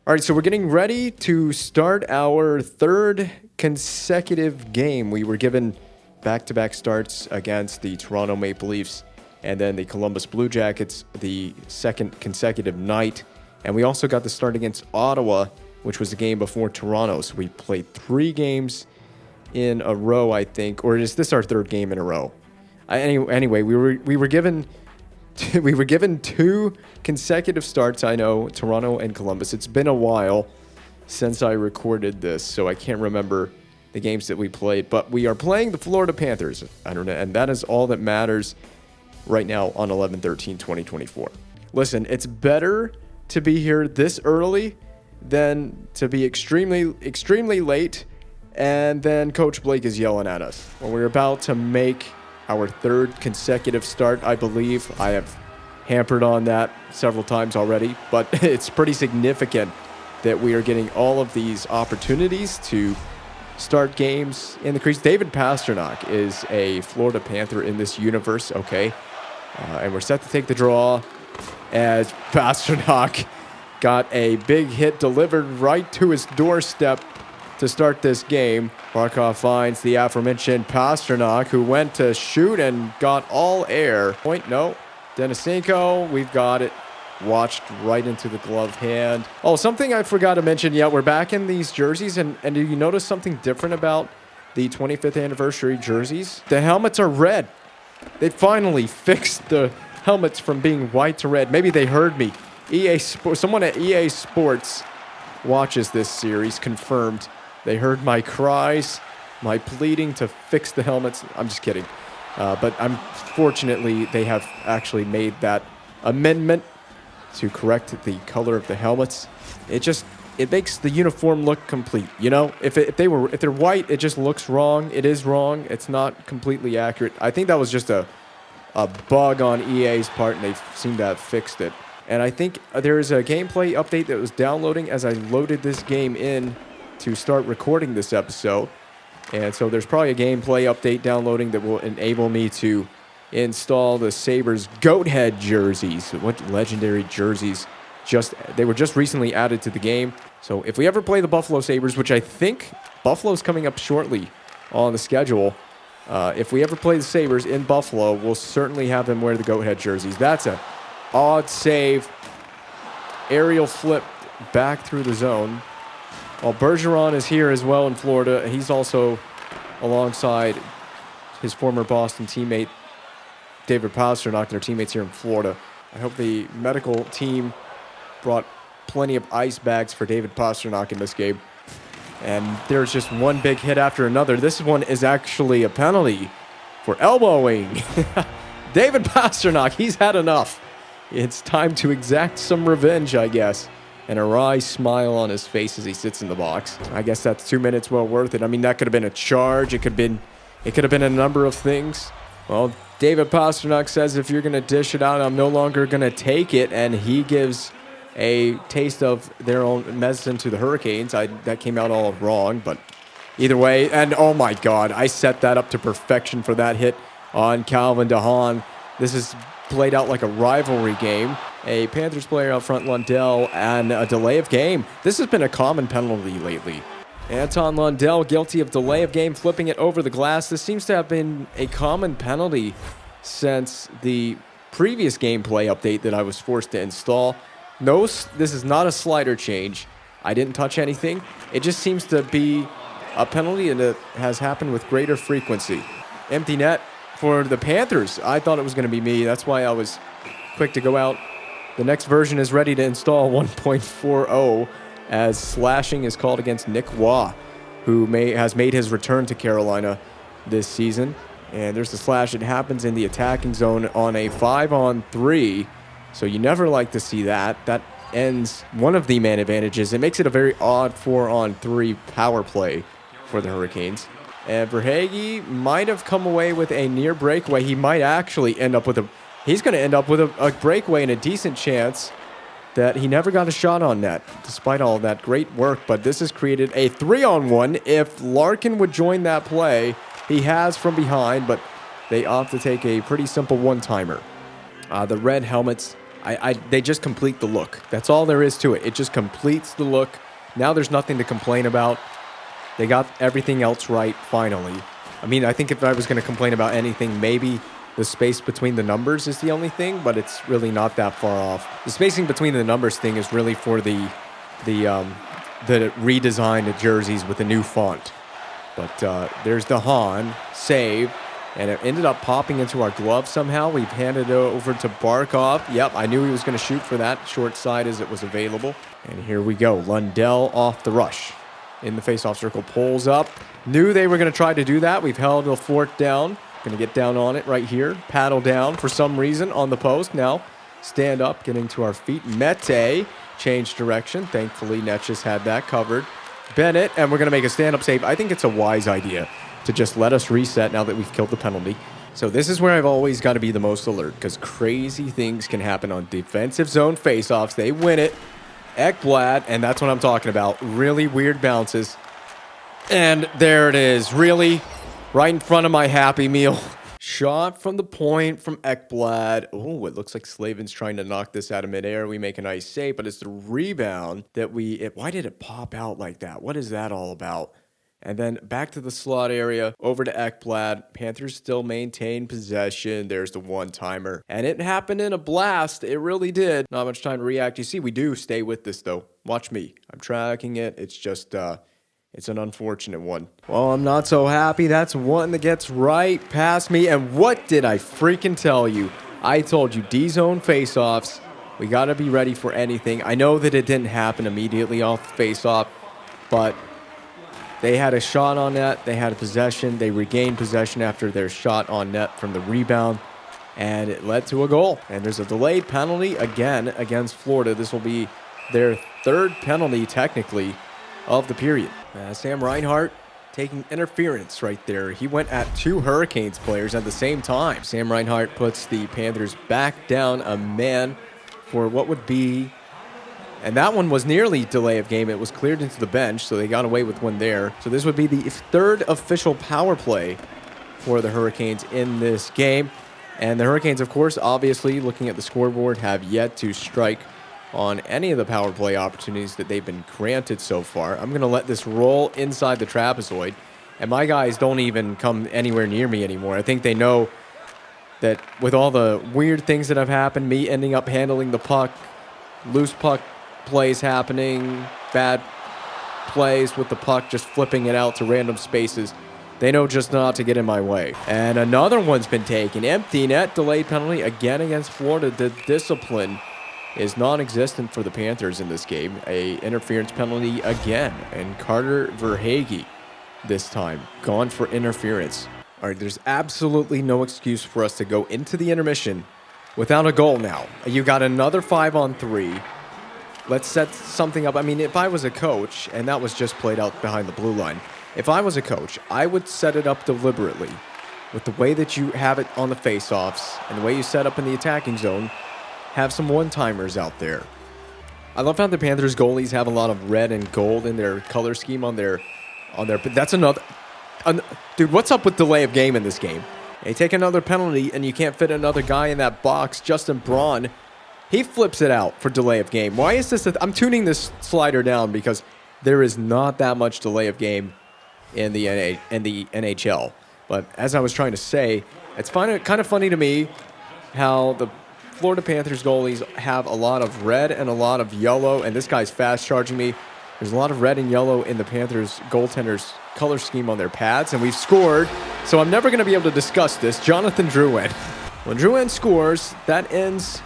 All right, so we're getting ready to start our third consecutive game. We were given back-to-back starts against the Toronto Maple Leafs and then the Columbus Blue Jackets the second consecutive night. And we also got the start against Ottawa, which was the game before Toronto. So we played 3 games in a row, I think. Or is this our third game in a row? Anyway, we were given 2 consecutive starts. I know, Toronto and Columbus. It's been a while since I recorded this, so I can't remember the games that we played. But we are playing the Florida Panthers, and that is all that matters right now on 11/13/2024. Listen, it's better to be here this early than to be extremely late, and then Coach Blake is yelling at us. Well, we're about to make our third consecutive start, I believe. I have hampered on that several times already, but it's pretty significant that we are getting all of these opportunities to start games in the crease. David Pastrnak is a Florida Panther in this universe, okay? And we're set to take the draw as Pastrnak got a big hit delivered right to his doorstep to start this game. Barkov finds the aforementioned Pastrnak, who went to shoot and got all air. Point, no. Denisenko, we've got it. Watched right into the glove hand. Oh, something I forgot to mention. Yeah, we're back in these jerseys, and do you notice something different about the 25th anniversary jerseys? The helmets are red. They finally fixed the helmets from being white to red. Maybe they heard me. Someone at EA Sports watches this series, confirmed. They heard my cries, my pleading to fix the helmets. I'm just kidding. But fortunately, they have actually made that amendment to correct the color of the helmets. It makes the uniform look complete. You know, if they're white, it just looks wrong. It is wrong. It's not completely accurate. I think that was just a bug on EA's part, and they seem to have fixed it. And I think there's a gameplay update that was downloading as I loaded this game in to start recording this episode. And so there's probably a gameplay update downloading that will enable me to install the Sabres goat head jerseys. What legendary jerseys. They were just recently added to the game. So if we ever play the Buffalo Sabres, which I think Buffalo's coming up shortly on the schedule, if we ever play the Sabres in Buffalo, we'll certainly have them wear the goat head jerseys. That's a odd save. Aerial flip back through the zone. While Bergeron is here as well in Florida, he's also alongside his former Boston teammate, David Pastrnak. Their teammates here in Florida. I hope the medical team brought plenty of ice bags for David Pastrnak in this game. And there's just one big hit after another. This one is actually a penalty for elbowing. David Pastrnak, he's had enough. It's time to exact some revenge, I guess. And a wry smile on his face as he sits in the box. I guess that's 2 minutes well worth it. I mean, that could have been a charge. It could have been a number of things. Well, David Pastrnak says, if you're going to dish it out, I'm no longer going to take it. And he gives a taste of their own medicine to the Hurricanes. That came out all wrong, but either way. And oh my God, I set that up to perfection for that hit on Calvin DeHaan. This is played out like a rivalry game. A Panthers player out front, Lundell, and a delay of game. This has been a common penalty lately. Anton Lundell guilty of delay of game, flipping it over the glass. This seems to have been a common penalty since the previous gameplay update that I was forced to install. No, this is not a slider change. I didn't touch anything. It just seems to be a penalty, and it has happened with greater frequency. Empty net for the Panthers. I thought it was going to be me. That's why I was quick to go out. The next version is ready to install 1.40 as slashing is called against Nick Waugh, who has made his return to Carolina this season. And there's the slash. It happens in the attacking zone on a 5-on-3. So you never like to see that. That ends one of the man advantages. It makes it a very odd 4-on-3 power play for the Hurricanes. And Verhaeghe might have come away with a near breakaway. He might actually end up with He's going to end up with a breakaway and a decent chance that he never got a shot on net, despite all that great work. But this has created a 3-on-1. If Larkin would join that play, he has from behind, but they opt to take a pretty simple one-timer. The red helmets, They just complete the look. That's all there is to it. It just completes the look. Now there's nothing to complain about. They got everything else right, finally. I mean, I think if I was going to complain about anything, maybe the space between the numbers is the only thing, but it's really not that far off. The spacing between the numbers thing is really for the redesigned jerseys with a new font. But there's the Hahn save, and it ended up popping into our glove somehow. We've handed it over to Barkov. Yep, I knew he was going to shoot for that short side as it was available. And here we go. Lundell off the rush. In the faceoff circle, pulls up. Knew they were going to try to do that. We've held the fort down. Going to get down on it right here. Paddle down for some reason on the post. Now stand up, getting to our feet. Mete changed direction. Thankfully, Netches had that covered. Bennett, and we're going to make a stand-up save. I think it's a wise idea to just let us reset now that we've killed the penalty. So this is where I've always got to be the most alert, because crazy things can happen on defensive zone faceoffs. They win it. Ekblad, and that's what I'm talking about. Really weird bounces. And there it is. Really, right in front of my Happy Meal. Shot from the point from Ekblad. Oh, it looks like Slavin's trying to knock this out of midair. We make a nice save, but it's the rebound that why did it pop out like that? What is that all about? And then back to the slot area, over to Ekblad. Panthers still maintain possession. There's the one-timer. And it happened in a blast. It really did. Not much time to react. You see, we do stay with this, though. Watch me. I'm tracking it. It's just, it's an unfortunate one. Well, I'm not so happy. That's one that gets right past me. And what did I freaking tell you? I told you, D-zone face-offs. We got to be ready for anything. I know that it didn't happen immediately off the face-off, but they had a shot on net. They had a possession. They regained possession after their shot on net from the rebound, and it led to a goal. And there's a delayed penalty again against Florida. This will be their third penalty, technically, of the period. Sam Reinhart taking interference right there. He went at two Hurricanes players at the same time. Sam Reinhart puts the Panthers back down a man for what would be... And that one was nearly delay of game. It was cleared into the bench, so they got away with one there. So this would be the third official power play for the Hurricanes in this game. And the Hurricanes, of course, obviously, looking at the scoreboard, have yet to strike on any of the power play opportunities that they've been granted so far. I'm going to let this roll inside the trapezoid. And my guys don't even come anywhere near me anymore. I think they know that with all the weird things that have happened, me ending up handling the puck, loose puck plays happening, bad plays with the puck, just flipping it out to random spaces. They know just not to get in my way. And another one's been taken. Empty net, delayed penalty again against Florida. The discipline is non-existent for the Panthers in this game. A interference penalty again. And Carter Verhaeghe this time gone for interference. All right, there's absolutely no excuse for us to go into the intermission without a goal now. You got another 5-on-3. Let's set something up. I mean, if I was a coach, and that was just played out behind the blue line, if I was a coach, I would set it up deliberately with the way that you have it on the face-offs and the way you set up in the attacking zone. Have some one-timers out there. I love how the Panthers goalies have a lot of red and gold in their color scheme on their. But that's another. Dude, what's up with delay of game in this game? You take another penalty and you can't fit another guy in that box. Justin Braun. He flips it out for delay of game. Why is this? I'm tuning this slider down because there is not that much delay of game in the NHL. But as I was trying to say, it's kind of funny to me how the Florida Panthers goalies have a lot of red and a lot of yellow. And this guy's fast charging me. There's a lot of red and yellow in the Panthers goaltenders' color scheme on their pads. And we've scored. So I'm never going to be able to discuss this. Jonathan Drouin. When Drouin scores, that ends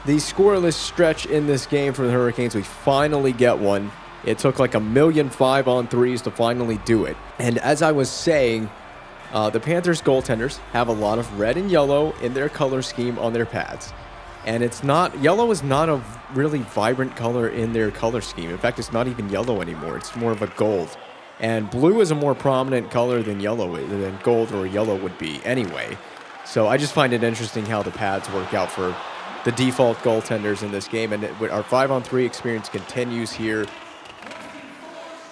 the scoreless stretch in this game for the Hurricanes. We finally get one. It took like 1,000,000 5-on-3s to finally do it. And as I was saying, the Panthers goaltenders have a lot of red and yellow in their color scheme on their pads. And yellow is not a really vibrant color in their color scheme. In fact, it's not even yellow anymore. It's more of a gold. And blue is a more prominent color than gold or yellow would be anyway. So I just find it interesting how the pads work out for the default goaltenders in this game. And our 5-on-3 experience continues here.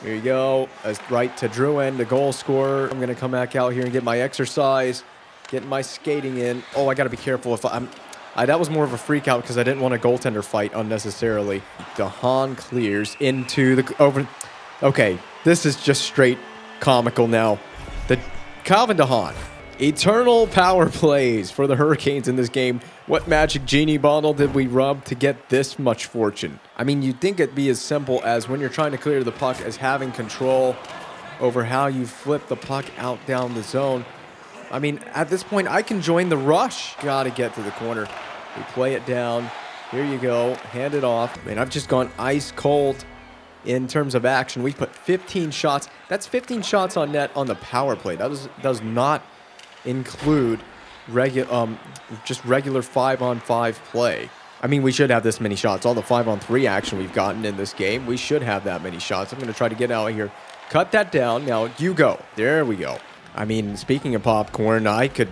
Here you go. Right to Drouin, the goal scorer. I'm going to come back out here and get my exercise, getting my skating in. Oh, I got to be careful. That was more of a freak out because I didn't want a goaltender fight unnecessarily. DeHaan clears into the over. Okay, this is just straight comical now. The Calvin DeHaan, eternal power plays for the Hurricanes in this game. What magic genie bottle did we rub to get this much fortune? I mean, you'd think it'd be as simple as when you're trying to clear the puck as having control over how you flip the puck out down the zone. I mean, at this point, I can join the rush. Got to get to the corner. We play it down. Here you go. Hand it off. I mean, I've just gone ice cold in terms of action. We put 15 shots. That's 15 shots on net on the power play. That does not include just regular 5-on-5 play. I mean, we should have this many shots. All the 5-on-3 action we've gotten in this game, we should have that many shots. I'm going to try to get out of here. Cut that down. Now, you go. There we go. I mean, speaking of popcorn, I could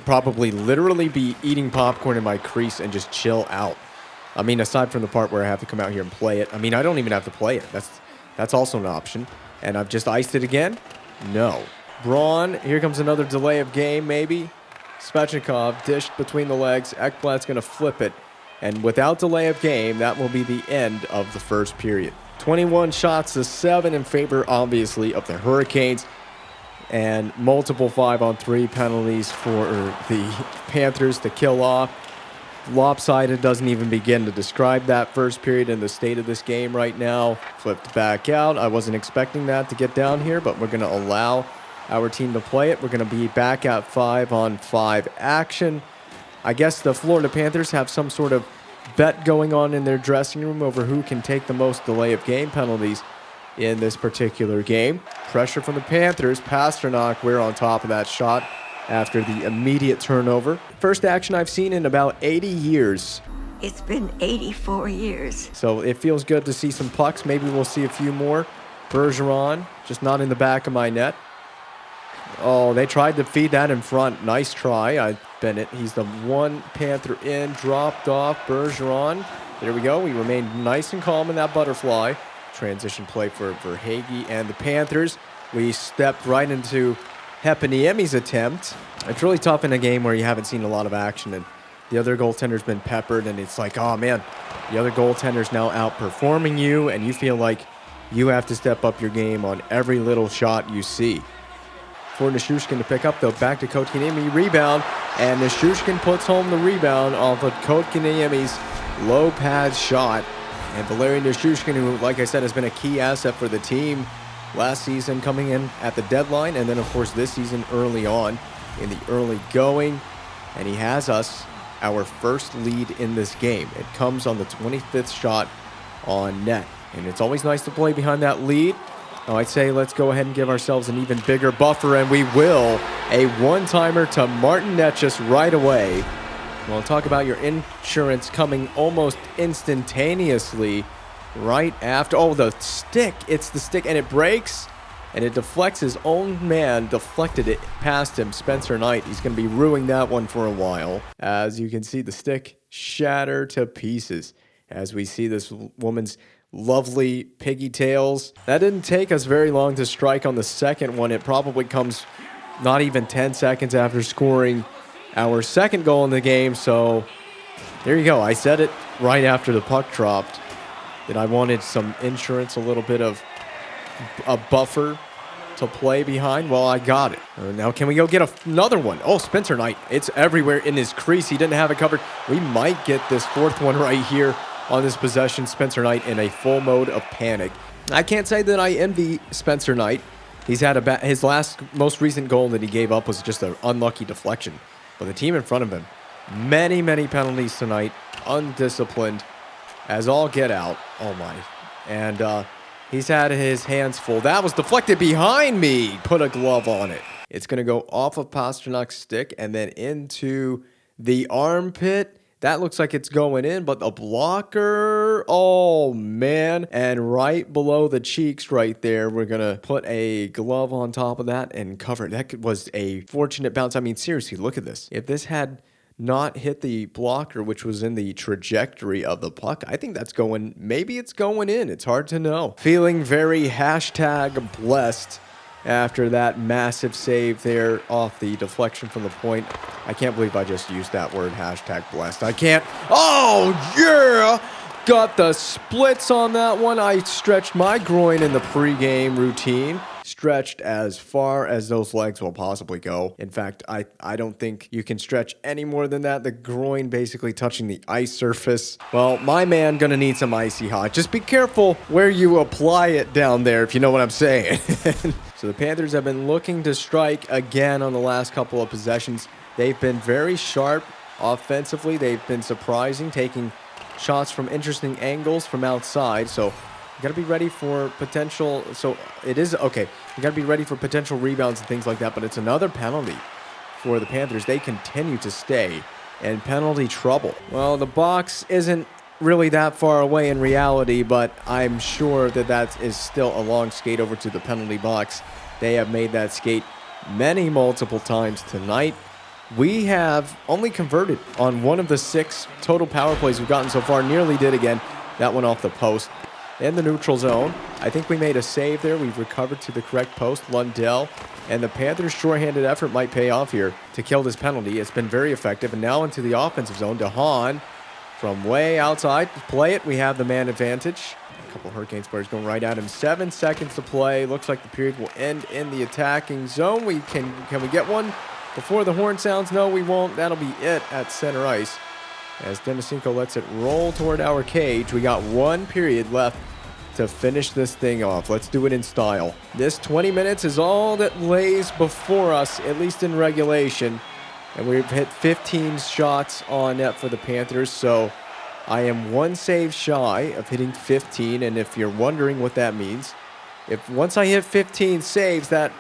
probably literally be eating popcorn in my crease and just chill out. I mean, aside from the part where I have to come out here and play it. I mean, I don't even have to play it. That's also an option. And I've just iced it again? No. Braun, here comes another delay of game, maybe. Svechnikov dished between the legs. Ekblad's going to flip it. And without delay of game, that will be the end of the first period. 21 shots to 7 in favor, obviously, of the Hurricanes. And multiple 5-on-3 penalties for the Panthers to kill off. Lopsided doesn't even begin to describe that first period in the state of this game right now. Flipped back out. I wasn't expecting that to get down here, but we're going to allow our team to play it. We're going to be back at 5-on-5 action. I guess the Florida Panthers have some sort of bet going on in their dressing room over who can take the most delay of game penalties in this particular game. Pressure from the Panthers. Pastrnak, we're on top of that shot after the immediate turnover. First action I've seen in about 80 years. It's been 84 years. So it feels good to see some pucks. Maybe we'll see a few more. Bergeron, just not in the back of my net. Oh, they tried to feed that in front. Nice try. Bennett, he's the one Panther in, dropped off. Bergeron, there we go. We remained nice and calm in that butterfly. Transition play for Verhaeghe and the Panthers. We stepped right into Heponiemi's attempt. It's really tough in a game where you haven't seen a lot of action and the other goaltender's been peppered and it's like, oh man, the other goaltender's now outperforming you and you feel like you have to step up your game on every little shot you see. For Nichushkin to pick up, though, back to Kotkaniemi, rebound, and Nichushkin puts home the rebound off of Kotkaniemi's low pad shot. And Valeri Nichushkin, who, like I said, has been a key asset for the team last season coming in at the deadline, and then, of course, this season early on in the early going. And he has us our first lead in this game. It comes on the 25th shot on net. And it's always nice to play behind that lead. Now I'd say let's go ahead and give ourselves an even bigger buffer, and we will. A one-timer to Martin Netchus right away. We'll talk about your insurance coming almost instantaneously right after. Oh, the stick. It's the stick, and it breaks, and it deflects. His own man deflected it past him, Spencer Knight. He's going to be ruining that one for a while. As you can see, the stick shatter to pieces as we see this woman's lovely piggy tails. That didn't take us very long to strike on the second one. It probably comes not even 10 seconds after scoring our second goal in the game. So there you go. I said it right after the puck dropped that I wanted some insurance, a little bit of a buffer to play behind. Well, I got it. Now can we go get another one? Oh, Spencer Knight. It's everywhere in his crease. He didn't have it covered. We might get this fourth one right here on this possession. Spencer Knight in a full mode of panic. I can't say that I envy Spencer Knight. He's had his most recent goal that he gave up was just an unlucky deflection. But the team in front of him, many penalties tonight, undisciplined as all get out. Oh my. And he's had his hands full. That was deflected behind me. Put a glove on it. It's going to go off of Pasternak's stick and then into the armpit. That looks like it's going in, but the blocker, oh man. And right below the cheeks right there, we're going to put a glove on top of that and cover it. That was a fortunate bounce. I mean, seriously, look at this. If this had not hit the blocker, which was in the trajectory of the puck, I think that's going, maybe it's going in. It's hard to know. Feeling very # blessed after that massive save there off the deflection from the point. I can't believe I just used that word, #blessed. I can't. Oh, yeah! Got the splits on that one. I stretched my groin in the pregame routine. Stretched as far as those legs will possibly go. In fact, I don't think you can stretch any more than that. The groin basically touching the ice surface. Well, my man gonna need some icy hot. Just be careful where you apply it down there, if you know what I'm saying. So the Panthers have been looking to strike again on the last couple of possessions. They've been very sharp offensively. They've been surprising, taking shots from interesting angles from outside. So you got to be ready for potential. So it is okay. You got to be ready for potential rebounds and things like that. But it's another penalty for the Panthers. They continue to stay in penalty trouble. Well, the box isn't really that far away in reality, but I'm sure that that is still a long skate over to the penalty box. They have made that skate multiple times tonight. We have only converted on one of the 6 total power plays we've gotten so far. Nearly did again. That one off the post. In the neutral zone, I think we made a save there. We've recovered to the correct post, Lundell. And the Panthers' shorthanded effort might pay off here to kill this penalty. It's been very effective. And now into the offensive zone. DeHaan from way outside. Play it. We have the man advantage. A couple Hurricanes players going right at him. 7 seconds to play. Looks like the period will end in the attacking zone. Can we get one before the horn sounds? No, we won't. That'll be it at center ice. As Denisenko lets it roll toward our cage. We got 1 period left to finish this thing off. Let's do it in style. This 20 minutes is all that lays before us, at least in regulation. And we've hit 15 shots on net for the Panthers. So I am 1 save shy of hitting 15. And if you're wondering what that means, once I hit 15 saves, that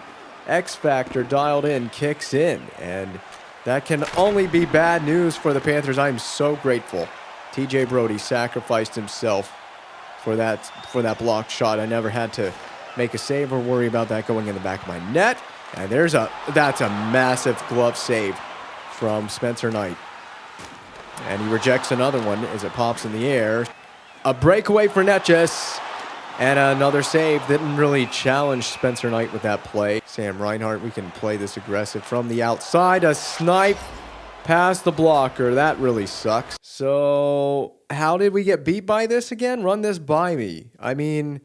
X factor dialed in kicks in. And that can only be bad news for the Panthers. I'm so grateful. TJ Brodie sacrificed himself for that blocked shot. I never had to make a save or worry about that going in the back of my net. And that's a massive glove save from Spencer Knight. And he rejects another one as it pops in the air. A breakaway for Netjes. And another save. Didn't really challenge Spencer Knight with that play. Sam Reinhart, we can play this aggressive from the outside. A snipe past the blocker. That really sucks. So how did we get beat by this again? Run this by me. I mean,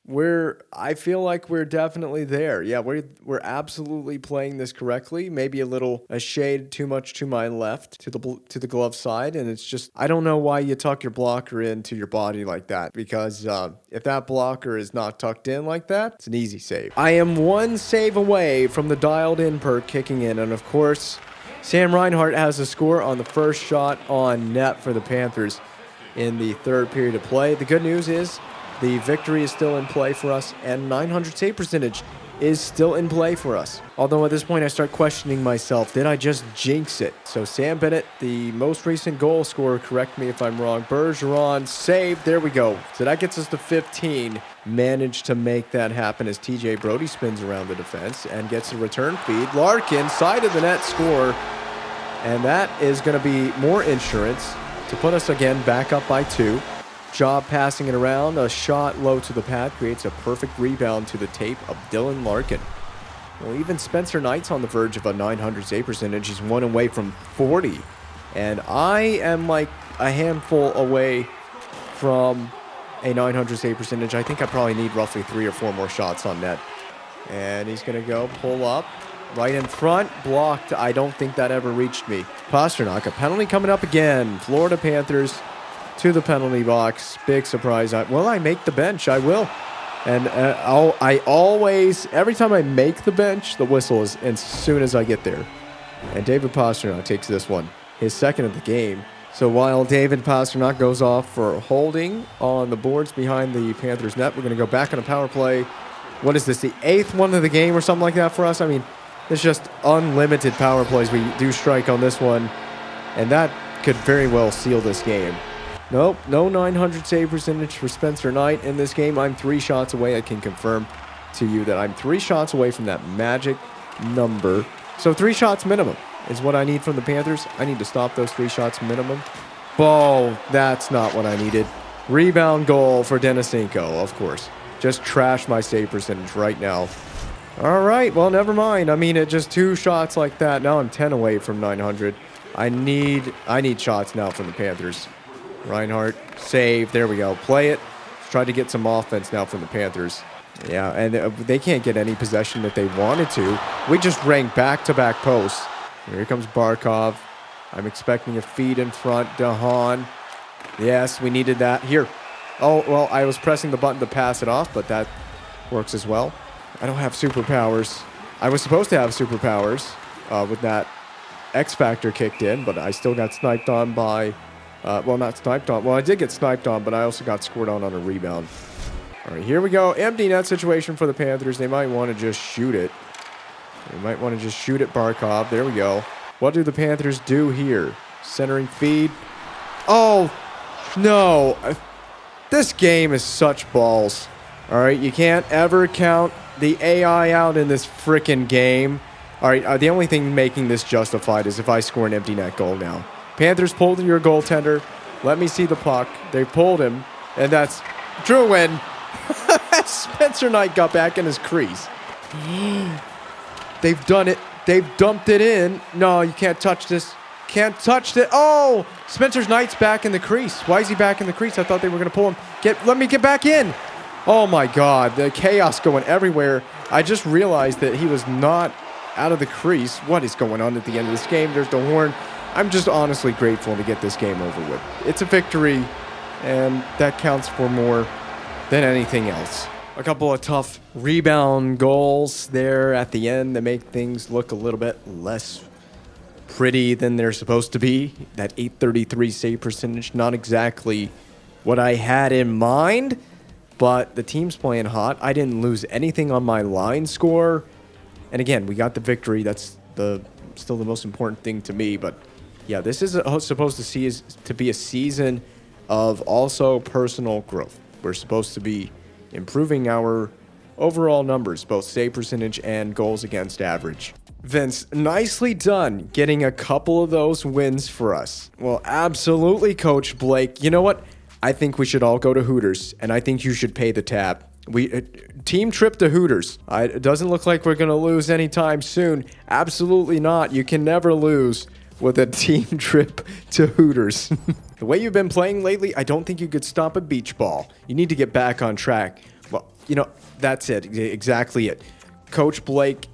I feel like we're definitely there. Yeah, we're absolutely playing this correctly. Maybe a shade too much to my left, to the glove side. And it's just, I don't know why you tuck your blocker into your body like that. Because if that blocker is not tucked in like that, it's an easy save. I am 1 save away from the dialed in perk kicking in. And of course, Sam Reinhart has a score on the first shot on net for the Panthers in the 3rd period of play. The good news is the victory is still in play for us, and 900 save percentage is still in play for us. Although at this point I start questioning myself, did I just jinx it? So Sam Bennett, the most recent goal scorer, correct me if I'm wrong. Bergeron saved. There we go. So that gets us to 15. Managed to make that happen as TJ Brodie spins around the defense and gets a return feed. Larkin, side of the net score. And that is going to be more insurance to put us again back up by 2. Job passing it around. A shot low to the pad creates a perfect rebound to the tape of Dylan Larkin. Well, even Spencer Knight's on the verge of a 900 save percentage. He's 1 away from 40. And I am like a handful away from a 900 save percentage. I think I probably need roughly 3 or 4 more shots on net. And he's going to go pull up. Right in front, blocked. I don't think that ever reached me. Pasternak, a penalty coming up again. Florida Panthers to the penalty box. Big surprise. Will I make the bench? I will. And I always, every time I make the bench, the whistle is as soon as I get there. And David Pasternak takes this one, his 2nd of the game. So while David Pasternak goes off for holding on the boards behind the Panthers net, we're going to go back on a power play. What is this, the 8th one of the game or something like that for us? I mean, it's just unlimited power plays. We do strike on this one, and that could very well seal this game. Nope, no 900 save percentage for Spencer Knight in this game. I'm 3 shots away. I can confirm to you that I'm 3 shots away from that magic number. So 3 shots minimum is what I need from the Panthers. I need to stop those 3 shots minimum. Oh, that's not what I needed. Rebound goal for Denisenko, of course. Just trash my save percentage right now. All right, well, never mind. I mean, it just 2 shots like that. Now I'm 10 away from 900. I need shots now from the Panthers. Reinhardt, save. There we go. Play it. Try to get some offense now from the Panthers. Yeah, and they can't get any possession that they wanted to. We just rang back-to-back posts. Here comes Barkov. I'm expecting a feed in front. DeHaan. Yes, we needed that. Here. Oh, well, I was pressing the button to pass it off, but that works as well. I don't have superpowers. I was supposed to have superpowers with that X Factor kicked in, but I still got sniped on by... well, not sniped on. Well, I did get sniped on, but I also got scored on a rebound. All right, here we go. Empty net situation for the Panthers. They might want to just shoot it. They might want to just shoot at Barkov. There we go. What do the Panthers do here? Centering feed. Oh, no. This game is such balls. All right, you can't ever count the AI out in this frickin' game. All right, the only thing making this justified is if I score an empty net goal now. Panthers pulled your goaltender. Let me see the puck. They pulled him, and that's Druin. Spencer Knight got back in his crease. They've done it. They've dumped it in. No, you can't touch this. Can't touch it. Oh, Spencer Knight's back in the crease. Why is he back in the crease? I thought they were going to pull him. Let me get back in. Oh, my God. The chaos going everywhere. I just realized that he was not out of the crease. What is going on at the end of this game? There's the horn. I'm just honestly grateful to get this game over with. It's a victory, and that counts for more than anything else. A couple of tough rebound goals there at the end that make things look a little bit less pretty than they're supposed to be. That 833 save percentage, not exactly what I had in mind, but the team's playing hot. I didn't lose anything on my line score. And again, we got the victory. That's still the most important thing to me. But yeah, this is supposed to be a season of also personal growth. We're supposed to be improving our overall numbers, both save percentage and goals against average. Vince, nicely done getting a couple of those wins for us. Well, absolutely, Coach Blake. You know what? I think we should all go to Hooters, and I think you should pay the tab. Team trip to Hooters. It doesn't look like we're going to lose anytime soon. Absolutely not. You can never lose with a team trip to Hooters. The way you've been playing lately, I don't think you could stop a beach ball. You need to get back on track. Well, that's it. Exactly it. Coach Blake,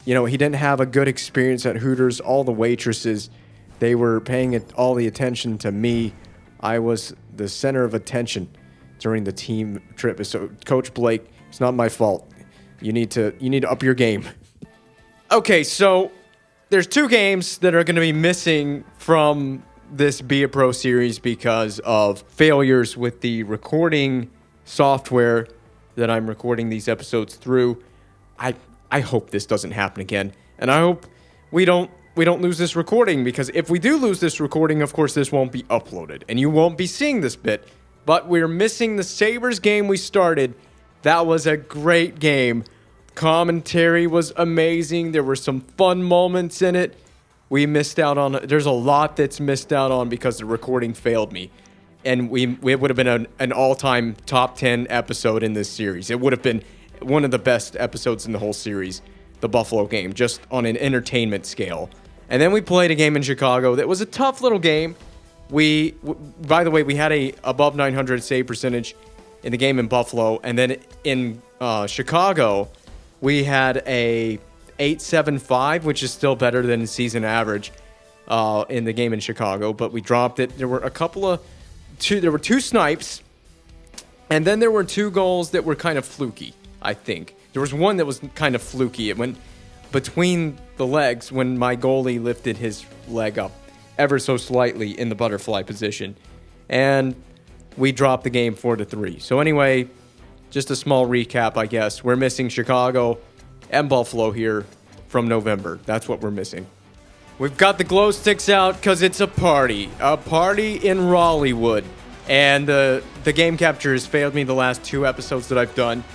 he didn't have a good experience at Hooters. All the waitresses, they were paying all the attention to me. I was the center of attention during the team trip. So, Coach Blake, it's not my fault. You need to up your game. Okay, so there's 2 games that are going to be missing from this Be A Pro series because of failures with the recording software that I'm recording these episodes through. I hope this doesn't happen again, and I hope we don't lose this recording, because if we do lose this recording, of course, this won't be uploaded, and you won't be seeing this bit. But we're missing the Sabres game we started. That was a great game. Commentary was amazing. There were some fun moments in it. We missed out on... There's a lot that's missed out on because the recording failed me. And it would have been an all-time top 10 episode in this series. It would have been one of the best episodes in the whole series, the Buffalo game, just on an entertainment scale. And then we played a game in Chicago that was a tough little game. By the way, we had a above 900 save percentage in the game in Buffalo, and then in Chicago, we had a 875, which is still better than season average in the game in Chicago, but we dropped it. There were there were 2 snipes, and then there were 2 goals that were kind of fluky, I think. There was one that was kind of fluky. It went between the legs when my goalie lifted his leg up ever so slightly in the butterfly position, and we dropped the game 4-3. So anyway, just a small recap, I guess. We're missing Chicago and Buffalo here from November. That's what we're missing. We've got the glow sticks out because it's a party in Raleighwood, and the game capture has failed me the last 2 episodes that I've done.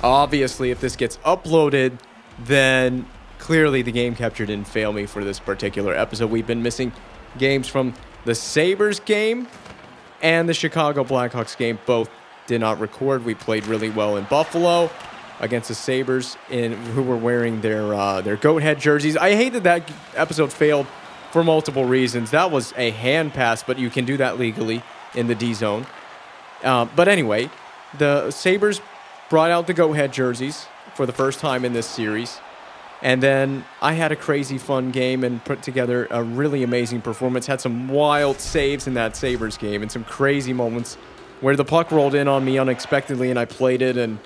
Obviously, if this gets uploaded, then clearly the game capture didn't fail me for this particular episode. We've been missing games from the Sabres game and the Chicago Blackhawks game. Both did not record. We played really well in Buffalo. against the Sabres who were wearing their goat head jerseys. I hate that episode failed for multiple reasons. That was a hand pass, but you can do that legally in the D zone. But anyway, the Sabres brought out the goat head jerseys for the first time in this series. And then I had a crazy fun game and put together a really amazing performance. Had some wild saves in that Sabres game and some crazy moments where the puck rolled in on me unexpectedly and I played it. And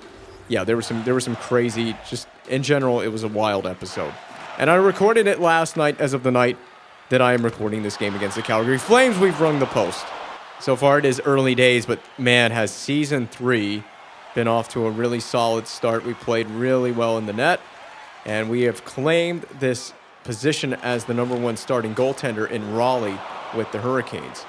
yeah, there was some crazy, just in general, it was a wild episode. And I recorded it last night as of the night that I am recording this game against the Calgary Flames. We've rung the post. So far it is early days, but man, has Season 3 been off to a really solid start. We played really well in the net. And we have claimed this position as the #1 starting goaltender in Raleigh with the Hurricanes.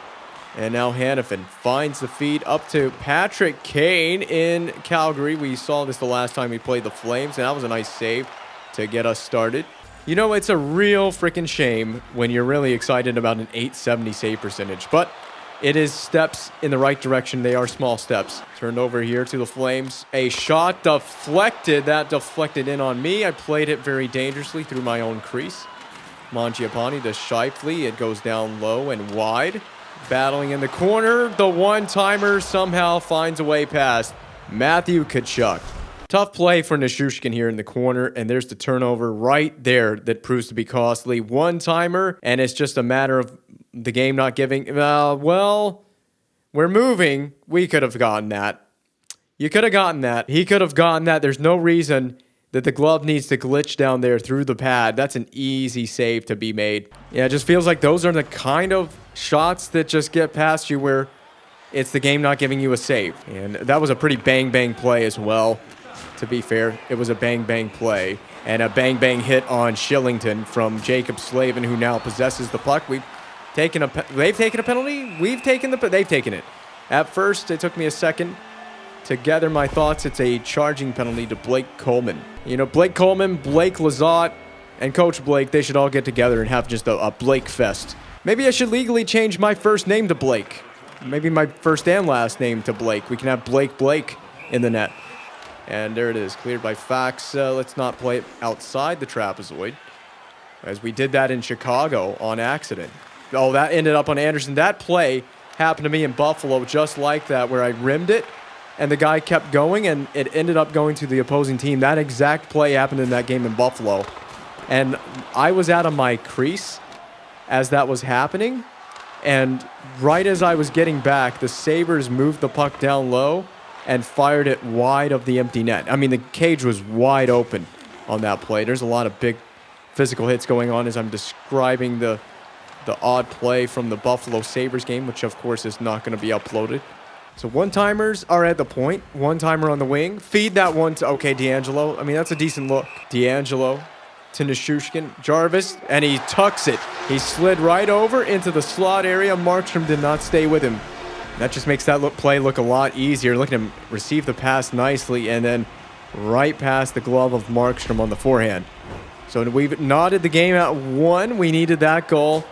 And now Hannafin finds the feed up to Patrick Kane in Calgary. We saw this the last time we played the Flames, and that was a nice save to get us started. You know, it's a real freaking shame when you're really excited about an .870 save percentage, but it is steps in the right direction. They are small steps. Turned over here to the Flames. A shot deflected. That deflected in on me. I played it very dangerously through my own crease. Mangiapane to Shifley. It goes down low and wide. Battling in the corner. The one-timer somehow finds a way past Matthew Tkachuk. Tough play for Nishushkin here in the corner, and there's the turnover right there that proves to be costly. One-timer, and it's just a matter of the game not giving. Well, we're moving. We could have gotten that. You could have gotten that. He could have gotten that. There's no reason that the glove needs to glitch down there through the pad. That's an easy save to be made. Yeah, it just feels like those are the kind of shots that just get past you where it's the game not giving you a save. And that was a pretty bang-bang play as well. To be fair, it was a bang-bang play. And a bang-bang hit on Shillington from Jacob Slavin, who now possesses the puck. They've taken a penalty. They've taken it. At first, it took me a second to gather my thoughts. It's a charging penalty to Blake Coleman. You know, Blake Coleman, Blake Lizotte, and Coach Blake, they should all get together and have just a Blake fest. Maybe I should legally change my first name to Blake. Maybe my first and last name to Blake. We can have Blake in the net. And there it is, cleared by Fax. Let's not play it outside the trapezoid, as we did that in Chicago on accident. Oh, that ended up on Anderson. That play happened to me in Buffalo just like that, where I rimmed it, and the guy kept going, and it ended up going to the opposing team. That exact play happened in that game in Buffalo. And I was out of my crease as that was happening, and right as I was getting back, the Sabres moved the puck down low and fired it wide of the empty net. I mean, the cage was wide open on that play. There's a lot of big physical hits going on as I'm describing the odd play from the Buffalo Sabres game, which of course is not going to be uploaded. So one-timers are at the point. One-timer on the wing. Feed that one to, okay, D'Angelo. I mean, that's a decent look. D'Angelo to Nishushkin. Jarvis, and he tucks it. He slid right over into the slot area. Markstrom did not stay with him. That just makes that play look a lot easier. Look at him receive the pass nicely and then right past the glove of Markstrom on the forehand. So we've knotted the game at 1. We needed that goal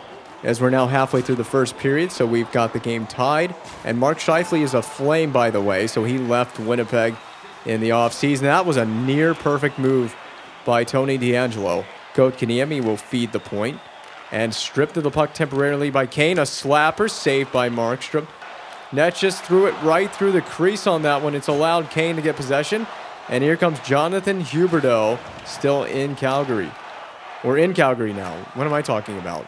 as we're now halfway through the first period, so we've got the game tied. And Mark Scheifele is a Flame, by the way, so he left Winnipeg in the offseason. That was a near-perfect move by Tony D'Angelo. Kotkaniemi will feed the point and stripped of the puck temporarily by Kane. A slapper saved by Markstrom. Net just threw it right through the crease on that one. It's allowed Kane to get possession. And here comes Jonathan Huberdeau, still in Calgary. We're in Calgary now. What am I talking about?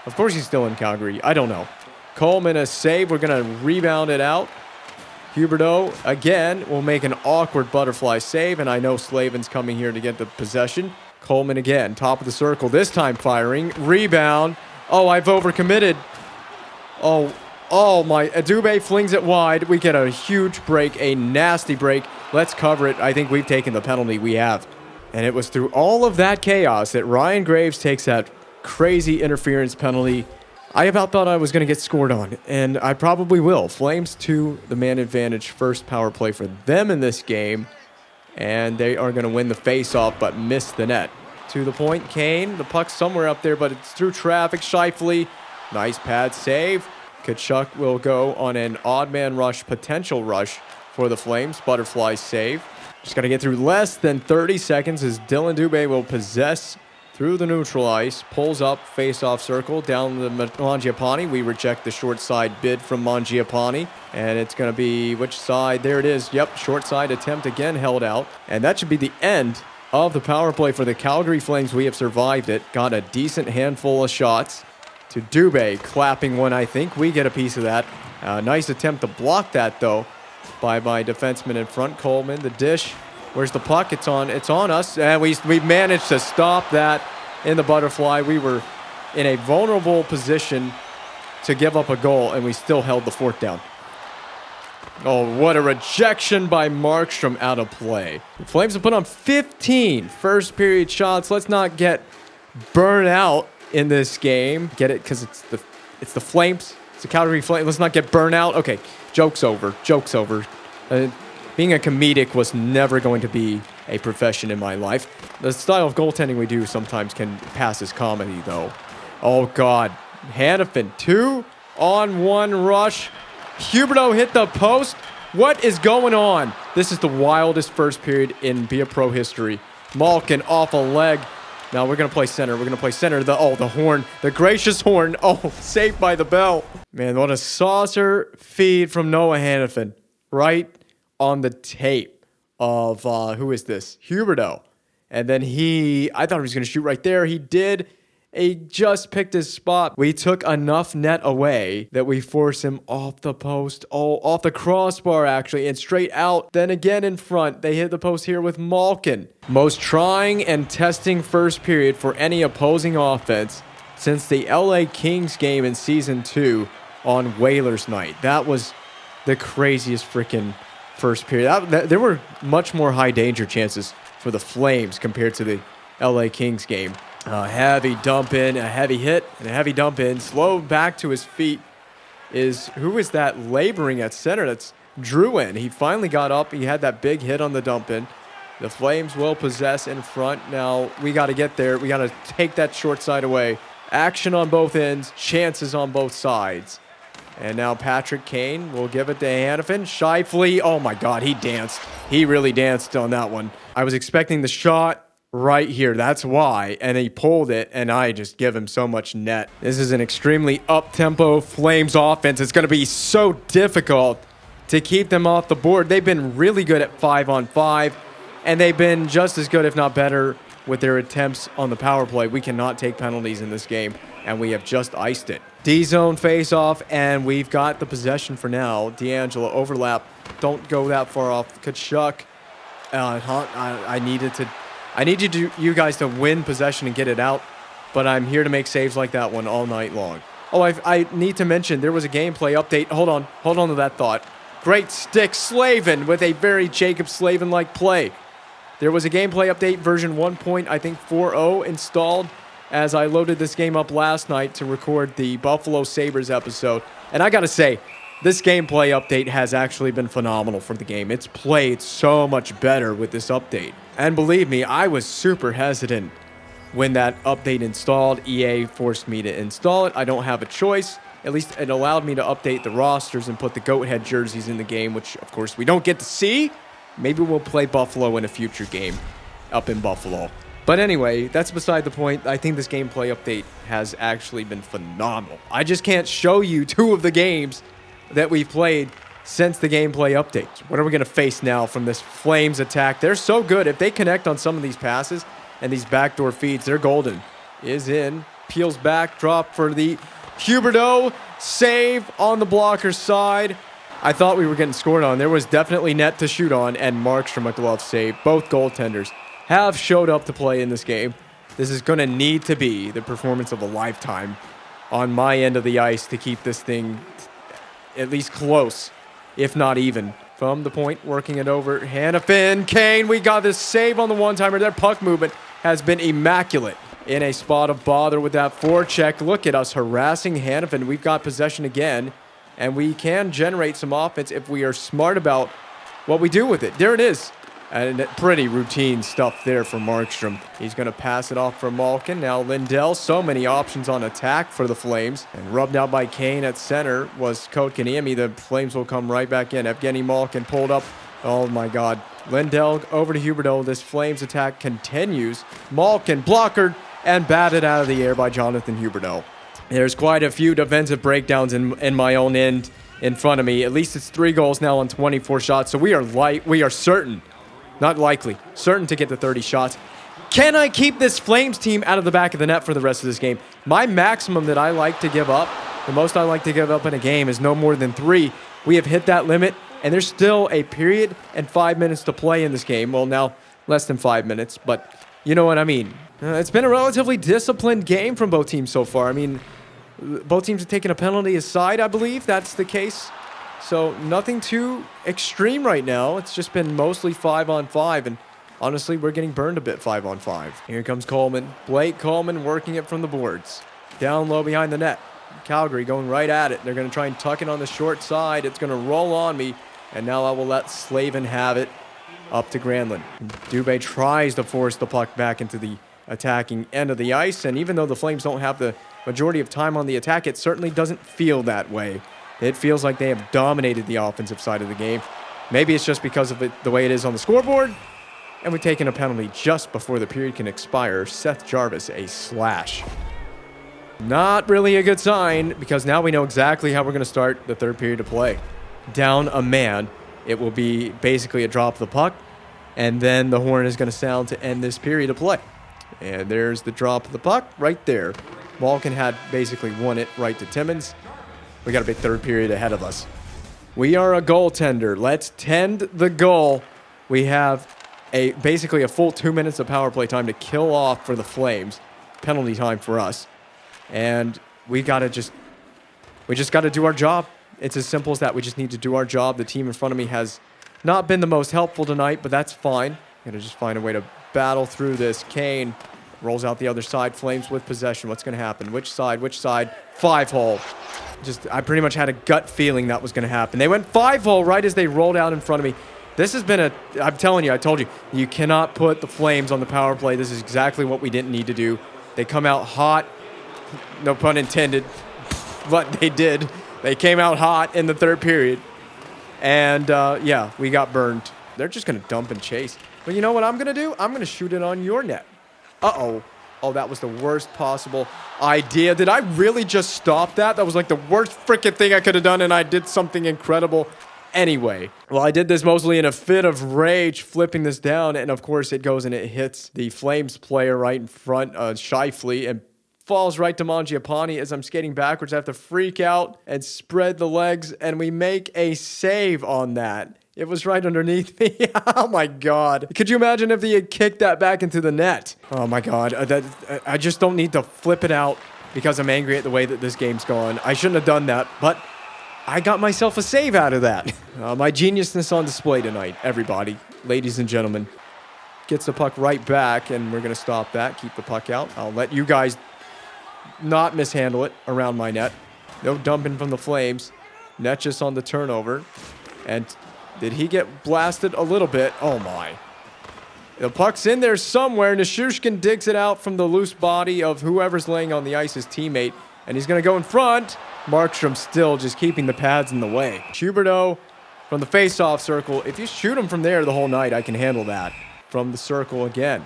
Of course he's still in Calgary. I don't know. Coleman, a save. We're going to rebound it out. Huberdeau, again, will make an awkward butterfly save. And I know Slavin's coming here to get the possession. Coleman again, top of the circle. This time firing. Rebound. Oh, I've overcommitted. Oh, my. Dubé flings it wide. We get a huge break, a nasty break. Let's cover it. I think we've taken the penalty. We have. And it was through all of that chaos that Ryan Graves takes that crazy interference penalty. I about thought I was going to get scored on, and I probably will. Flames to the man advantage, first power play for them in this game. And they are going to win the face-off, but miss the net. To the point, Kane. The puck's somewhere up there, but it's through traffic. Scheifele, nice pad save. Tkachuk will go on an odd man rush, potential rush for the Flames. Butterfly save. Just got to get through less than 30 seconds as Dylan Dubé will possess through the neutral ice, pulls up, face-off circle, down the Mangiapane. We reject the short side bid from Mangiapane, and it's going to be which side? There it is. Yep, short side attempt again held out, and that should be the end of the power play for the Calgary Flames. We have survived it, got a decent handful of shots to Dubé, clapping one. I think we get a piece of that. Nice attempt to block that, though, by my defenseman in front, Coleman. The dish. Where's the puck? It's on us, and we managed to stop that in the butterfly. We were in a vulnerable position to give up a goal, and we still held the fort down. Oh, what a rejection by Markstrom out of play. The Flames have put on 15 first period shots. Let's not get burned out in this game. Get it? Because it's the Flames. It's the Calgary Flames. Let's not get burned out. Okay, joke's over. Joke's over. Being a comedic was never going to be a profession in my life. The style of goaltending we do sometimes can pass as comedy, though. Oh, God. Hannafin, 2-on-1 rush. Huberdeau hit the post. What is going on? This is the wildest first period in Be A Pro history. Malkin off a leg. Now we're going to play center. We're going to play center. The horn. The gracious horn. Oh, saved by the bell. Man, what a saucer feed from Noah Hannafin. Right on the tape of, who is this? Huberdeau. And then I thought he was going to shoot right there. He did. He just picked his spot. We took enough net away that we forced him off the post. Oh, off the crossbar, actually, and straight out. Then again in front. They hit the post here with Malkin. Most trying and testing first period for any opposing offense since the LA Kings game in Season 2 on Whalers night. That was the craziest freaking first period. There were much more high danger chances for the Flames compared to the LA Kings game. A heavy dump in, a heavy hit, and a heavy dump in. Slow back to his feet who is that laboring at center? That's Drouin. He finally got up. He had that big hit on the dump in. The Flames will possess in front. Now we got to get there. We got to take that short side away. Action on both ends, chances on both sides. And now Patrick Kane will give it to Hannafin. Shifley, oh my God, he danced. He really danced on that one. I was expecting the shot right here. That's why. And he pulled it, and I just give him so much net. This is an extremely up-tempo Flames offense. It's going to be so difficult to keep them off the board. They've been really good at 5-on-5, and they've been just as good, if not better, with their attempts on the power play. We cannot take penalties in this game, and we have just iced it. D-zone face-off, and we've got the possession for now. D'Angelo overlap. Don't go that far off. Kachuk. I need you guys to win possession and get it out, but I'm here to make saves like that one all night long. Oh, I need to mention there was a gameplay update. Hold on to that thought. Great stick, Slavin, with a very Jacob Slavin-like play. There was a gameplay update version 1.40 installed as I loaded this game up last night to record the Buffalo Sabres episode. And I gotta say, this gameplay update has actually been phenomenal for the game. It's played so much better with this update. And believe me, I was super hesitant when that update installed. EA forced me to install it. I don't have a choice. At least it allowed me to update the rosters and put the goat head jerseys in the game, which of course we don't get to see. Maybe we'll play Buffalo in a future game up in Buffalo. But anyway, that's beside the point. I think this gameplay update has actually been phenomenal. I just can't show you two of the games that we've played since the gameplay update. What are we going to face now from this Flames attack? They're so good. If they connect on some of these passes and these backdoor feeds, they're golden. Is in. Peels back. Drop for the Huberdeau. Save on the blocker side. I thought we were getting scored on. There was definitely net to shoot on, and Markstrom a glove save. Both goaltenders have showed up to play in this game. This is going to need to be the performance of a lifetime on my end of the ice to keep this thing at least close, if not even. From the point, working it over. Hannafin, Kane, we got this save on the one-timer. Their puck movement has been immaculate. In a spot of bother with that forecheck. Look at us harassing Hannafin. We've got possession again, and we can generate some offense if we are smart about what we do with it. There it is. And pretty routine stuff there for Markstrom. He's going to pass it off for Malkin. Now Lindell, so many options on attack for the Flames. And rubbed out by Kane at center was Kotkaniemi. The Flames will come right back in. Evgeny Malkin pulled up. Oh my God. Lindell over to Huberdeau. This Flames attack continues. Malkin blocker and batted out of the air by Jonathan Huberdeau. There's quite a few defensive breakdowns in my own end in front of me. At least it's 3 goals now on 24 shots. So we are certain, not likely, certain to get to 30 shots. Can I keep this Flames team out of the back of the net for the rest of this game? My maximum that I like to give up, the most I like to give up in a game is no more than 3. We have hit that limit, and there's still a period and 5 minutes to play in this game. Well, now less than 5 minutes, but you know what I mean. It's been a relatively disciplined game from both teams so far. I mean, both teams have taken a penalty aside, I believe. That's the case. So nothing too extreme right now. It's just been mostly 5-on-5, and honestly, we're getting burned a bit 5-on-5. Here comes Coleman. Blake Coleman working it from the boards. Down low behind the net. Calgary going right at it. They're going to try and tuck it on the short side. It's going to roll on me, and now I will let Slavin have it up to Granlund. Dubé tries to force the puck back into the attacking end of the ice, and even though the Flames don't have the majority of time on the attack, it certainly doesn't feel that way. It feels like they have dominated the offensive side of the game. Maybe it's just because of the way it is on the scoreboard, and we've taken a penalty just before the period can expire. Seth Jarvis, a slash. Not really a good sign, because now we know exactly how we're going to start the third period of play. Down a man, it will be basically a drop of the puck, and then the horn is going to sound to end this period of play. And there's the drop of the puck right there. Malkin had basically won it right to Timmins. We got a big third period ahead of us. We are a goaltender. Let's tend the goal. We have basically a full 2 minutes of power play time to kill off for the Flames. Penalty time for us. And we just got to do our job. It's as simple as that. We just need to do our job. The team in front of me has not been the most helpful tonight, but that's fine. Got to just find a way to battle through this. Kane rolls out the other side. Flames with possession. What's going to happen? Which side? 5-hole. I pretty much had a gut feeling that was going to happen. They went 5-hole right as they rolled out in front of me. This has been I'm telling you, I told you, you cannot put the Flames on the power play. This is exactly what we didn't need to do. They come out hot. No pun intended, but they did. They came out hot in the third period. And, yeah, we got burned. They're just going to dump and chase. But you know what I'm going to do? I'm going to shoot it on your net. Uh-oh. Oh, that was the worst possible idea. Did I really just stop that? That was like the worst freaking thing I could have done, and I did something incredible anyway. Well, I did this mostly in a fit of rage, flipping this down, and of course it goes and it hits the Flames player right in front, Shifley, and falls right to Mangiapane. As I'm skating backwards, I have to freak out and spread the legs, and we make a save on that. It was right underneath me. Oh, my God. Could you imagine if he had kicked that back into the net? Oh, my God. I just don't need to flip it out because I'm angry at the way that this game's gone. I shouldn't have done that, but I got myself a save out of that. My geniusness on display tonight, everybody. Ladies and gentlemen. Gets the puck right back, and we're going to stop that. Keep the puck out. I'll let you guys not mishandle it around my net. No dumping from the Flames. Net just on the turnover. And did he get blasted a little bit? Oh, my. The puck's in there somewhere. Nishushkin digs it out from the loose body of whoever's laying on the ice, his teammate. And he's going to go in front. Markstrom still just keeping the pads in the way. Huberdeau from the face-off circle. If you shoot him from there the whole night, I can handle that. From the circle again.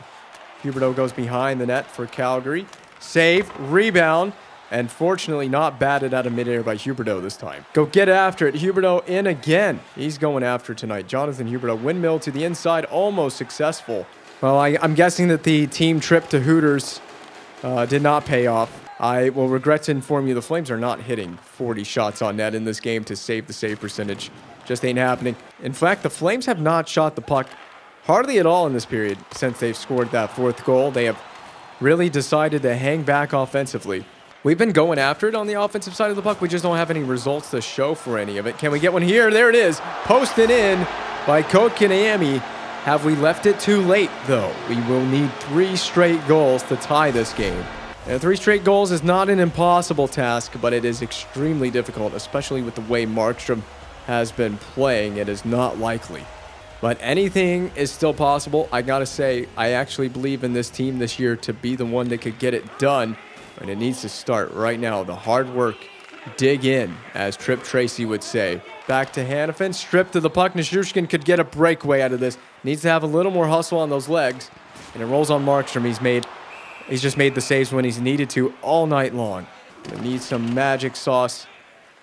Huberdeau goes behind the net for Calgary. Save, rebound, and fortunately not batted out of midair by Huberdeau this time. Go get after it. Huberdeau in again. He's going after tonight. Jonathan Huberdeau, windmill to the inside, almost successful. Well, I'm guessing that the team trip to Hooters did not pay off. I will regret to inform you the Flames are not hitting 40 shots on net in this game to save the save percentage. Just ain't happening. In fact, the Flames have not shot the puck hardly at all in this period since they've scored that fourth goal. They have really decided to hang back offensively. We've been going after it on the offensive side of the puck. We just don't have any results to show for any of it. Can we get one here? There it is. Posted in by Kotkaniemi. Have we left it too late, though? We will need 3 straight goals to tie this game. And 3 straight goals is not an impossible task, but it is extremely difficult, especially with the way Markstrom has been playing. It is not likely. But anything is still possible. I gotta say, I actually believe in this team this year to be the one that could get it done. And it needs to start right now. The hard work, dig in, as Trip Tracy would say. Back to Hanifin, strip to the puck. Nishushkin could get a breakaway out of this. Needs to have a little more hustle on those legs. And it rolls on Markstrom. He's just made the saves when he's needed to all night long. I need some magic sauce.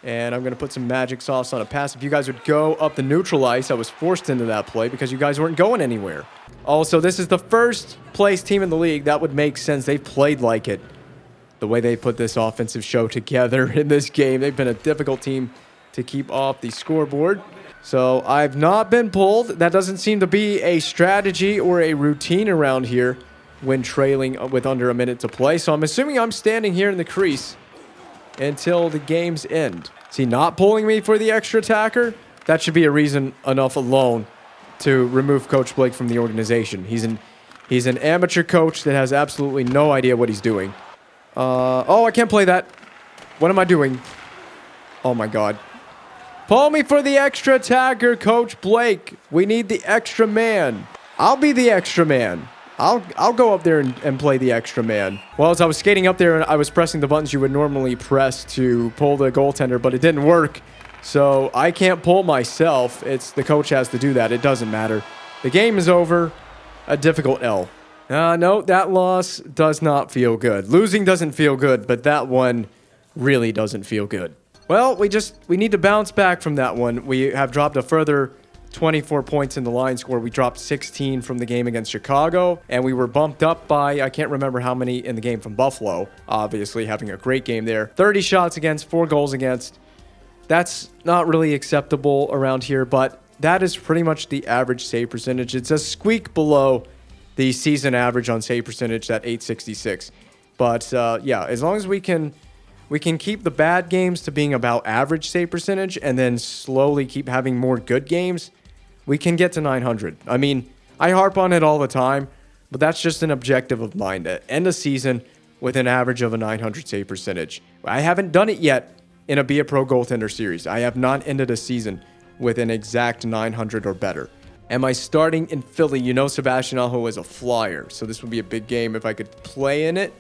And I'm going to put some magic sauce on a pass. If you guys would go up the neutral ice, I was forced into that play because you guys weren't going anywhere. Also, this is the first place team in the league. That would make sense. They've played like it. The way they put this offensive show together in this game. They've been a difficult team to keep off the scoreboard. So I've not been pulled. That doesn't seem to be a strategy or a routine around here when trailing with under a minute to play. So I'm assuming I'm standing here in the crease until the game's end. Is he not pulling me for the extra attacker? That should be a reason enough alone to remove Coach Blake from the organization. He's an amateur coach that has absolutely no idea what he's doing. Oh, I can't play that. What am I doing? Oh, my God. Pull me for the extra attacker, Coach Blake. We need the extra man. I'll be the extra man. I'll go up there and play the extra man. Well, as I was skating up there, I was pressing the buttons you would normally press to pull the goaltender, but it didn't work. So I can't pull myself. It's the coach has to do that. It doesn't matter. The game is over. A difficult L. No, that loss does not feel good. Losing doesn't feel good, but that one really doesn't feel good. Well, we need to bounce back from that one. We have dropped a further 24 points in the line score. We dropped 16 from the game against Chicago, and we were bumped up by, I can't remember how many in the game from Buffalo, obviously having a great game there. 30 shots against, 4 goals against. That's not really acceptable around here, but that is pretty much the average save percentage. It's a squeak below the season average on save percentage at .866. But yeah, as long as we can keep the bad games to being about average save percentage and then slowly keep having more good games, we can get to 900. I mean, I harp on it all the time, but that's just an objective of mine to end a season with an average of a 900 save percentage. I haven't done it yet in a Be A Pro goaltender series. I have not ended a season with an exact 900 or better. Am I starting in Philly? You know Sebastian Aho is a flyer, so this would be a big game if I could play in it,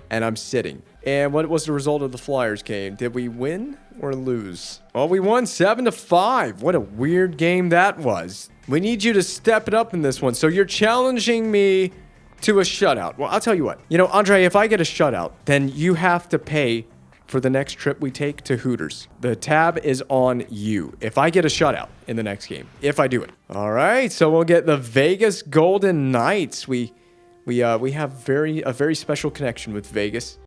and I'm sitting. And what was the result of the Flyers game? Did we win or lose? Well, we won 7-5. What a weird game that was. We need you to step it up in this one. So you're challenging me to a shutout. Well, I'll tell you what. You know, Andre, if I get a shutout, then you have to pay for the next trip we take to Hooters. The tab is on you. If I get a shutout in the next game, if I do it. All right, so we'll get the Vegas Golden Knights. We have a very special connection with Vegas.